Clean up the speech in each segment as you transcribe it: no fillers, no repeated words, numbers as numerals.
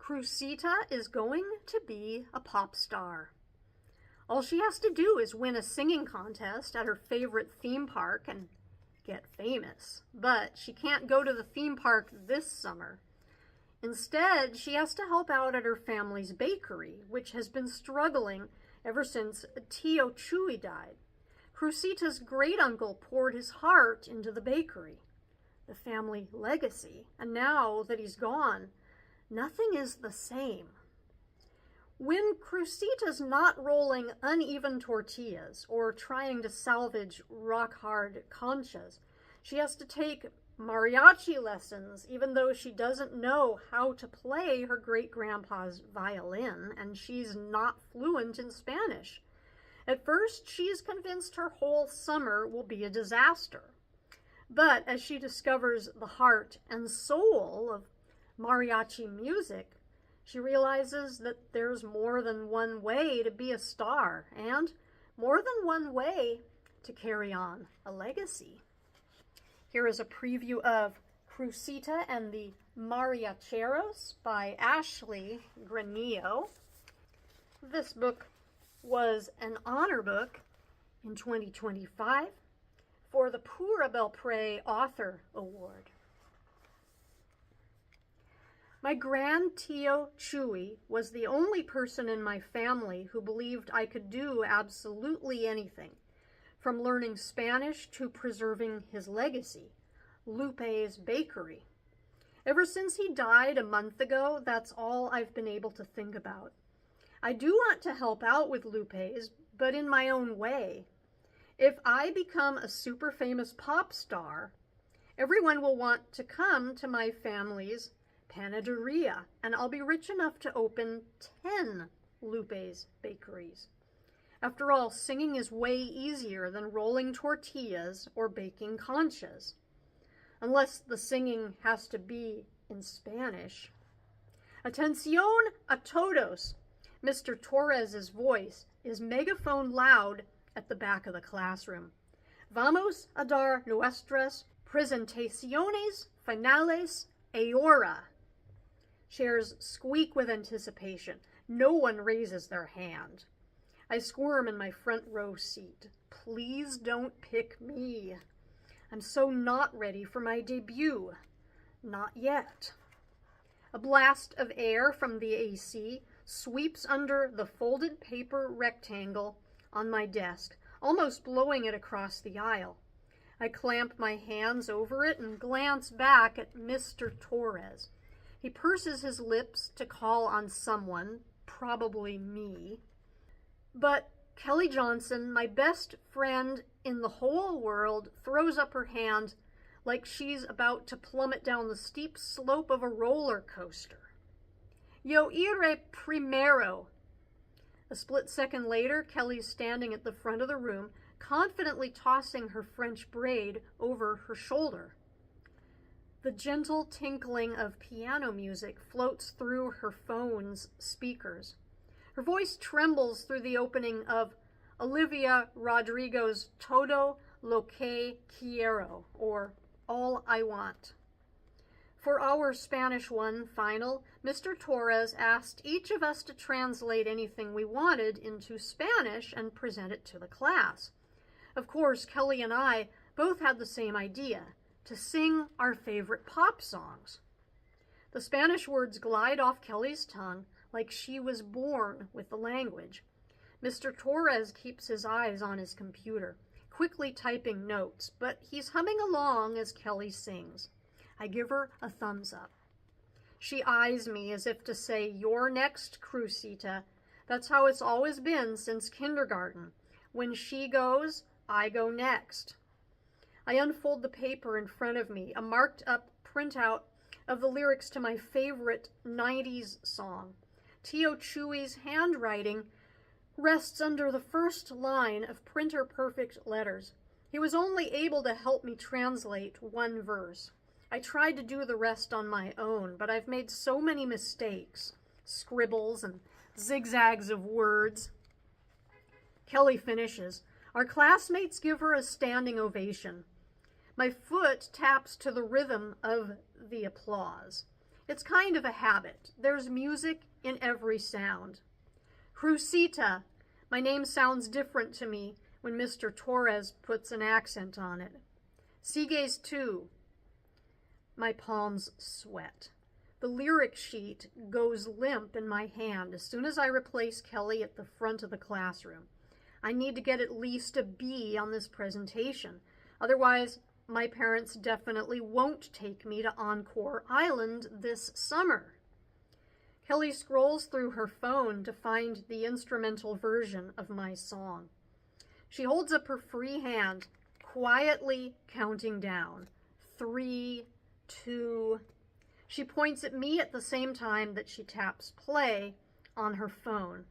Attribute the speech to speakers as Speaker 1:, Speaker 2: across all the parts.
Speaker 1: Cruzita is going to be a pop star. All she has to do is win a singing contest at her favorite theme park and get famous. But she can't go to the theme park this summer. Instead, she has to help out at her family's bakery, which has been struggling ever since Tío Chuy died. Cruzita's great-uncle poured his heart into the bakery, the family legacy, and now that he's gone, nothing is the same. When Cruzita's not rolling uneven tortillas or trying to salvage rock-hard conchas, she has to take mariachi lessons, even though she doesn't know how to play her great-grandpa's violin, and she's not fluent in Spanish. At first, she's convinced her whole summer will be a disaster. But as she discovers the heart and soul of mariachi music, she realizes that there's more than one way to be a star and more than one way to carry on a legacy. Here is a preview of Cruzita and the Mariacheros by Ashley Granillo. This book was an honor book in 2025 for the Pura Belpré Author Award. My grand Tío Chuy was the only person in my family who believed I could do absolutely anything, from learning Spanish to preserving his legacy, Lupe's Bakery. Ever since he died a month ago, that's all I've been able to think about. I do want to help out with Lupe's, but in my own way. If I become a super famous pop star, everyone will want to come to my family's panaderia, and I'll be rich enough to open 10 Lupe's bakeries. After all, singing is way easier than rolling tortillas or baking conchas, unless the singing has to be in Spanish. Atención a todos! Mr. Torres's voice is megaphone loud at the back of the classroom. Vamos a dar nuestras presentaciones finales ahora. Chairs squeak with anticipation. No one raises their hand. I squirm in my front row seat. Please don't pick me. I'm so not ready for my debut. Not yet. A blast of air from the AC sweeps under the folded paper rectangle on my desk, almost blowing it across the aisle. I clamp my hands over it and glance back at Mr. Torres. He purses his lips to call on someone, probably me. But Kelly Johnson, my best friend in the whole world, throws up her hand like she's about to plummet down the steep slope of a roller coaster. Yo iré primero. A split second later, Kelly's standing at the front of the room, confidently tossing her French braid over her shoulder. The gentle tinkling of piano music floats through her phone's speakers. Her voice trembles through the opening of Olivia Rodrigo's Todo Lo Que Quiero, or All I Want. For our Spanish 1 final, Mr. Torres asked each of us to translate anything we wanted into Spanish and present it to the class. Of course, Kelly and I both had the same idea, to sing our favorite pop songs. The Spanish words glide off Kelly's tongue like she was born with the language. Mr. Torres keeps his eyes on his computer, quickly typing notes, but he's humming along as Kelly sings. I give her a thumbs up. She eyes me as if to say, "You're next, Cruzita." That's how it's always been since kindergarten. When she goes, I go next. I unfold the paper in front of me, a marked-up printout of the lyrics to my favorite 90s song. Tío Chuy's handwriting rests under the first line of printer-perfect letters. He was only able to help me translate one verse. I tried to do the rest on my own, but I've made so many mistakes, scribbles and zigzags of words. Kelly finishes. Our classmates give her a standing ovation. My foot taps to the rhythm of the applause. It's kind of a habit. There's music in every sound. Cruzita. My name sounds different to me when Mr. Torres puts an accent on it. Sigues tú. My palms sweat. The lyric sheet goes limp in my hand as soon as I replace Kelly at the front of the classroom. I need to get at least a B on this presentation. Otherwise, my parents definitely won't take me to Encore Island this summer. Kelly scrolls through her phone to find the instrumental version of my song. She holds up her free hand, quietly counting down. 3, 2. She points at me at the same time that she taps play on her phone.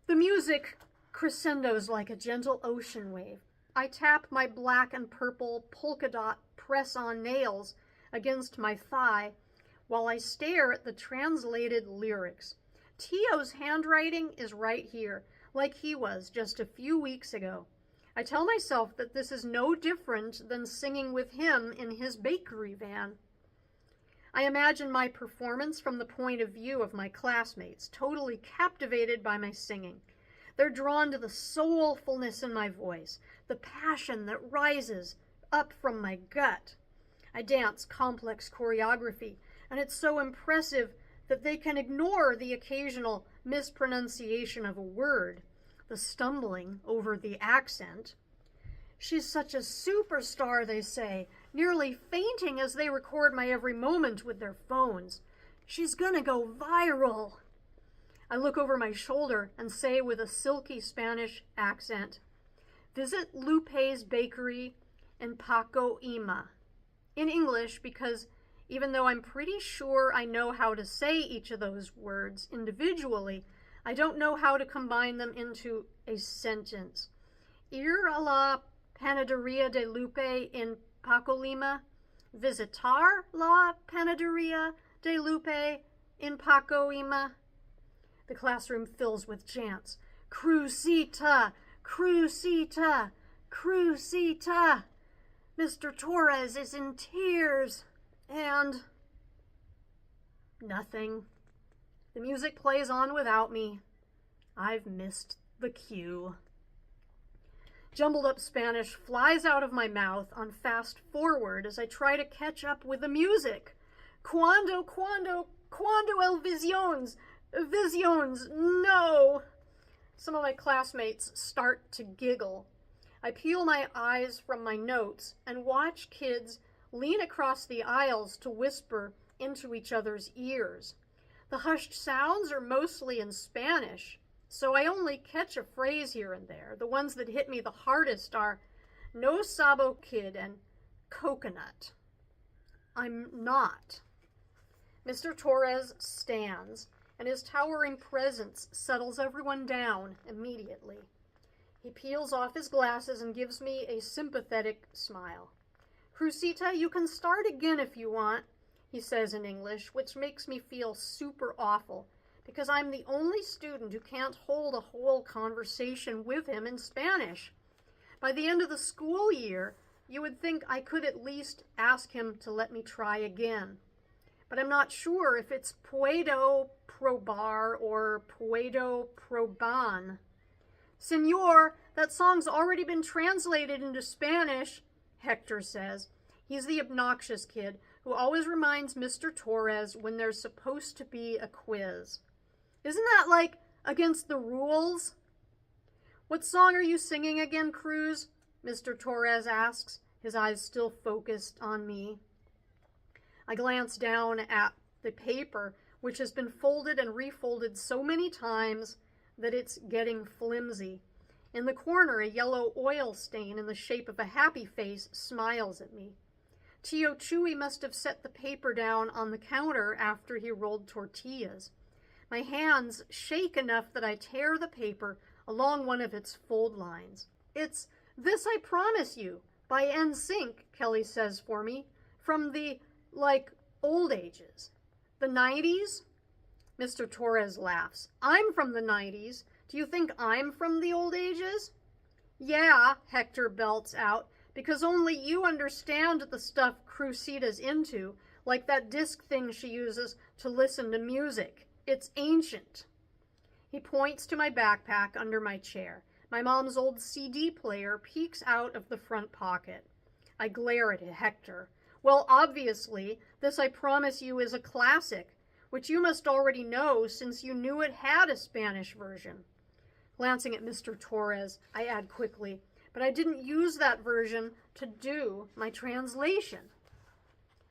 Speaker 1: The music crescendos like a gentle ocean wave. I tap my black and purple polka dot press-on nails against my thigh while I stare at the translated lyrics. Tio's handwriting is right here, like he was just a few weeks ago. I tell myself that this is no different than singing with him in his bakery van. I imagine my performance from the point of view of my classmates, totally captivated by my singing. They're drawn to the soulfulness in my voice, the passion that rises up from my gut. I dance complex choreography, and it's so impressive that they can ignore the occasional mispronunciation of a word, the stumbling over the accent. She's such a superstar, they say, nearly fainting as they record my every moment with their phones. She's gonna go viral. I look over my shoulder and say with a silky Spanish accent, visit Lupe's bakery in Paco Ima. In English, because even though I'm pretty sure I know how to say each of those words individually, I don't know how to combine them into a sentence. Ir a la panaderia de Lupe in Paco Lima. Visitar la panaderia de Lupe in Paco Ima. The classroom fills with chants. Cruzita, Cruzita, Cruzita. Mr. Torres is in tears. And nothing. The music plays on without me. I've missed the cue. Jumbled up Spanish flies out of my mouth on fast forward as I try to catch up with the music. Cuando el visiones? Visiones, no! Some of my classmates start to giggle. I peel my eyes from my notes and watch kids lean across the aisles to whisper into each other's ears. The hushed sounds are mostly in Spanish, so I only catch a phrase here and there. The ones that hit me the hardest are no sabo kid and coconut. I'm not. Mr. Torres stands, and his towering presence settles everyone down immediately. He peels off his glasses and gives me a sympathetic smile. Cruzita, you can start again if you want, he says in English, which makes me feel super awful, because I'm the only student who can't hold a whole conversation with him in Spanish. By the end of the school year, you would think I could at least ask him to let me try again. But I'm not sure if it's puedo probar or puedo proban. Senor, that song's already been translated into Spanish, Hector says. He's the obnoxious kid who always reminds Mr. Torres when there's supposed to be a quiz. Isn't that like against the rules? What song are you singing again, Cruz? Mr. Torres asks, his eyes still focused on me. I glance down at the paper, which has been folded and refolded so many times that it's getting flimsy. In the corner, a yellow oil stain in the shape of a happy face smiles at me. Tío Chuy must have set the paper down on the counter after he rolled tortillas. My hands shake enough that I tear the paper along one of its fold lines. It's This I Promise You by NSYNC, Kelly says for me, from the, old ages. The 90s? Mr. Torres laughs. I'm from the 90s. Do you think I'm from the old ages? Yeah, Hector belts out, because only you understand the stuff Cruzita's into, like that disc thing she uses to listen to music. It's ancient. He points to my backpack under my chair. My mom's old CD player peeks out of the front pocket. I glare at Hector. Well, obviously, this I promise you is a classic, which you must already know since you knew it had a Spanish version. Glancing at Mr. Torres, I add quickly, but I didn't use that version to do my translation.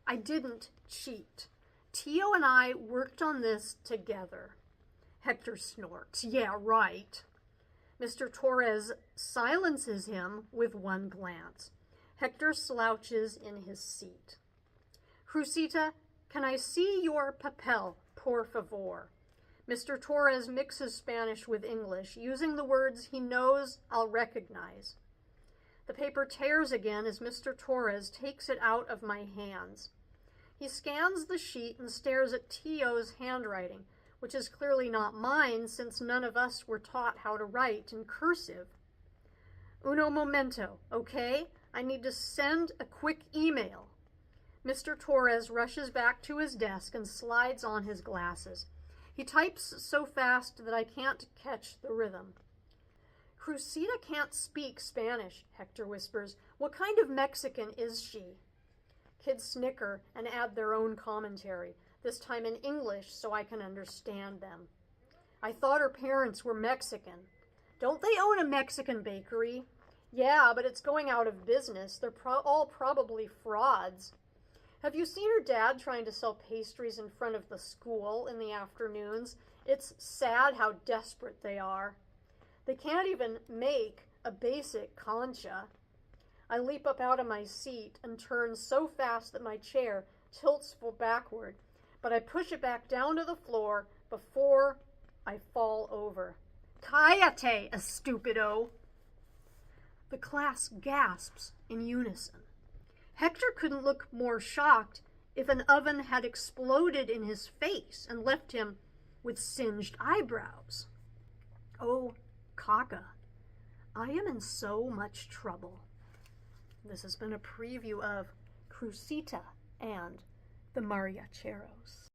Speaker 1: I didn't cheat. Tio and I worked on this together. Hector snorts. Yeah, right. Mr. Torres silences him with one glance. Hector slouches in his seat. Cruzita, can I see your papel, por favor? Mr. Torres mixes Spanish with English, using the words he knows I'll recognize. The paper tears again as Mr. Torres takes it out of my hands. He scans the sheet and stares at Tio's handwriting, which is clearly not mine since none of us were taught how to write in cursive. Uno momento, okay? I need to send a quick email. Mr. Torres rushes back to his desk and slides on his glasses. He types so fast that I can't catch the rhythm. Cruzita can't speak Spanish, Hector whispers. What kind of Mexican is she? Kids snicker and add their own commentary, this time in English so I can understand them. I thought her parents were Mexican. Don't they own a Mexican bakery? Yeah, but it's going out of business. They're all probably frauds. Have you seen her dad trying to sell pastries in front of the school in the afternoons? It's sad how desperate they are. They can't even make a basic concha. I leap up out of my seat and turn so fast that my chair tilts backward, but I push it back down to the floor before I fall over. Cállate, estúpido! The class gasps in unison. Hector couldn't look more shocked if an oven had exploded in his face and left him with singed eyebrows. Oh, Kaka, I am in so much trouble. This has been a preview of Cruzita and the Mariacheros.